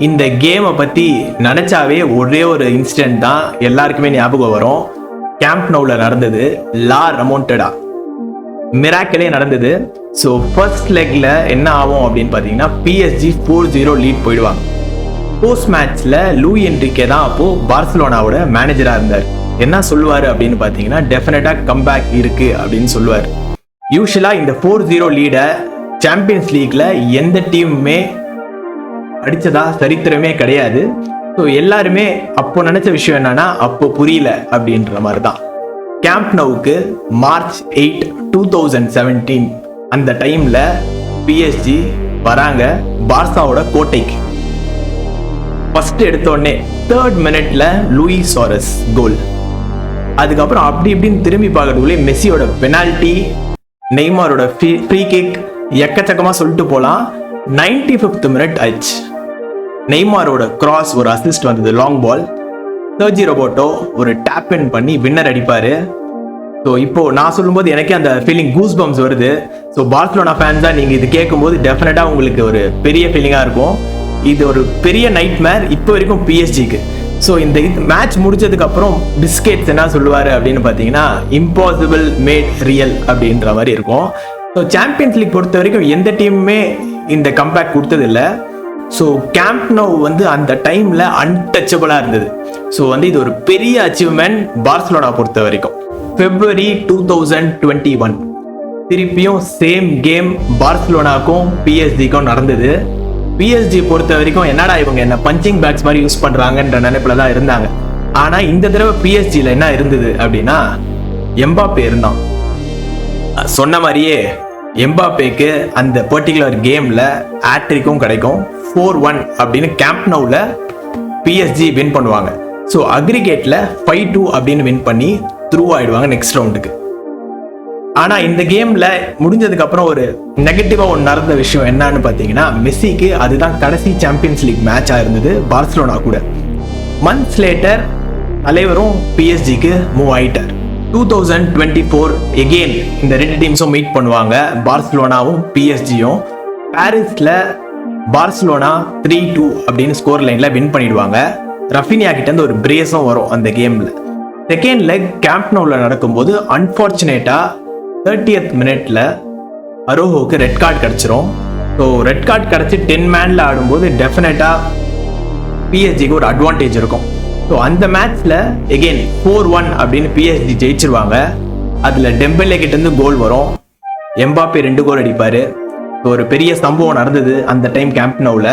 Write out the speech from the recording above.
இந்த கேமை பற்றி நினச்சாவே ஒரே ஒரு இன்சிடென்ட் தான் எல்லாருக்குமே ஞாபகம் வரும். கேம்ப் நவுல நடந்தது லா ரெமோண்டடா மிராக்கிளே நடந்தது. ஸோ ஃபர்ஸ்ட் லெக்ல என்ன ஆகும் அப்படின்னு பார்த்தீங்கன்னா PSG 4-0 லீட் போயிடுவாங்க. போஸ்ட் மேட்ச்ல லூயி என்ரிகே தான் அப்போ பார்சலோனாவோட மேனேஜராக இருந்தார். என்ன சொல்லுவார் அப்படின்னு பார்த்தீங்கன்னா டெஃபினட்டாக கம்பேக் இருக்கு அப்படின்னு சொல்லுவார். யூஸ்வலாக இந்த 4-0 லீடை சாம்பியன்ஸ் லீக்ல எந்த டீமுமே அடிச்சதா சரித்திரமே கிடையாது. ஸோ எல்லாருமே அப்போ நினைச்ச விஷயம் என்னன்னா அப்போ புரியல அப்படின்ற மாதிரி தான். கேம்ப் நவுக்கு March 8, 2017 அந்த டைம்ல PSG வராங்க பார்சாவோட கோட்டைக்கு. ஃபர்ஸ்ட் எடுத்தோடனே 3rd மினிட்ல லூயி சுவாரஸ் கோல். அதுக்கப்புறம் அப்படி இப்படின்னு திரும்பி பார்க்கறதுக்குள்ளே மெஸ்ஸியோட பெனால்டி, நெய்மாரோட ஃப்ரீ கிக், எக்கச்சக்கமா சொல்லிட்டு போலாம். 95th மினிட் ஆயிடுச்சு. நெய்மாரோட கிராஸ் ஒரு அசிஸ்ட் வந்தது, லாங் பால். சர்ஜி ரோபோட்டோ ஒரு டேப் இன் பண்ணி வின்னர் அடிப்பாரு. ஸோ இப்போ நான் சொல்லும்போது எனக்கே அந்த ஃபீலிங் கூஸ் பம்ஸ் வருது. ஸோ பார்சலோனா ஃபேன்ஸ் தான் நீங்கள் இது கேட்கும்போது டெஃபினட்டாக உங்களுக்கு ஒரு பெரிய ஃபீலிங்காக இருக்கும். இது ஒரு பெரிய நைட் மேர் இப்போ வரைக்கும் பிஎஸ்ஜிக்கு. ஸோ இந்த மேட்ச் முடிச்சதுக்கு அப்புறம் பிஸ்கெட்ஸ் என்ன சொல்லுவார் அப்படின்னு பார்த்தீங்கன்னா இம்பாசிபிள் மேட் ரியல் அப்படின்ற மாதிரி இருக்கும். ஸோ சாம்பியன்ஸ் லீக் பொறுத்த வரைக்கும் எந்த டீமுமே இந்த கம்பேக் கொடுத்ததில்லை. ஸோ கேம்ப் நவ் அந்த டைம்ல அன்டச்சபிளா இருந்தது. ஸோ இது ஒரு பெரிய அச்சீவ்மெண்ட் பார்சலோனா பொறுத்த வரைக்கும். February 2021 திருப்பியும் சேம் கேம் பார்சலோனாக்கும் பிஎஸ்ஜிக்கும் நடந்தது. பிஎஸ்ஜி பொறுத்த வரைக்கும் என்னடா இவங்க என்ன பஞ்சிங் பேக்ஸ் மாதிரி யூஸ் பண்றாங்கன்ற நினைப்புல தான் இருந்தாங்க. ஆனா இந்த தடவை பிஎஸ்ஜில என்ன இருந்தது அப்படின்னா எம்பாப்பே இருந்தான். சொன்ன மாதிரியே எம்பாப்பேக்கு அந்த பர்டிகுலர் கேம்ல ஹேட்ரிக்கும் கிடைக்கும். 4-1 அப்படின்னு கேம்ப் நவுல பிஎஸ்ஜி வின் பண்ணுவாங்க. ஸோ அக்ரிகேட்ல 5-2 அப்படின்னு வின் பண்ணி த்ரூ ஆயிடுவாங்க நெக்ஸ்ட் ரவுண்டுக்கு. ஆனா இந்த கேம்ல முடிஞ்சதுக்கு அப்புறம் ஒரு நெகட்டிவா ஒன்று நடந்த விஷயம் என்னன்னு பார்த்தீங்கன்னா மெஸ்ஸிக்கு அதுதான் கடைசி சாம்பியன்ஸ் லீக் மேட்சா இருந்தது பார்சலோனா கூட. மந்த்ஸ் லேட்டர் தலைவரும் பிஎஸ்ஜிக்கு மூவ் ஆயிட்டார். 2024 எகெயின் இந்த ரெண்டு டீம்ஸும் மீட் பண்ணுவாங்க, பார்சலோனாவும் பிஎஸ்ஜியும். பாரிஸ்ல பார்சலோனா 3-2 அப்படின்னு ஸ்கோர் லைன்ல வின் பண்ணிடுவாங்க. ரஃபினியா கிட்ட இருந்து ஒரு பிரேஸும் வரும் அந்த கேம்ல. செகண்ட் லெக் கேம்ப் நவுல நடக்கும்போது அன்பார்ச்சுனேட்டா 30th மினிட்ல அரோஹோக்கு ரெட் கார்டு கிடைச்சிரும். ஸோ ரெட் கார்டு கிடைச்சி 10 மேன்ல ஆடும்போது டெஃபினட்டா பிஎஸ்ஜிக்கு ஒரு அட்வான்டேஜ் இருக்கும். ஸோ அந்த மேட்ச்ல எகெயின் 4-1 அப்படின்னு பிஎஸ்ஜி ஜெயிச்சிருவாங்க. அதுல டெம்பெலே கிட்ட இருந்து கோல் வரும், எம்பாப்பே 2 கோல் அடிப்பாரு. ஒரு பெரிய சம்பவம் நடந்தது அந்த டைம் கேம்ப் நவுல.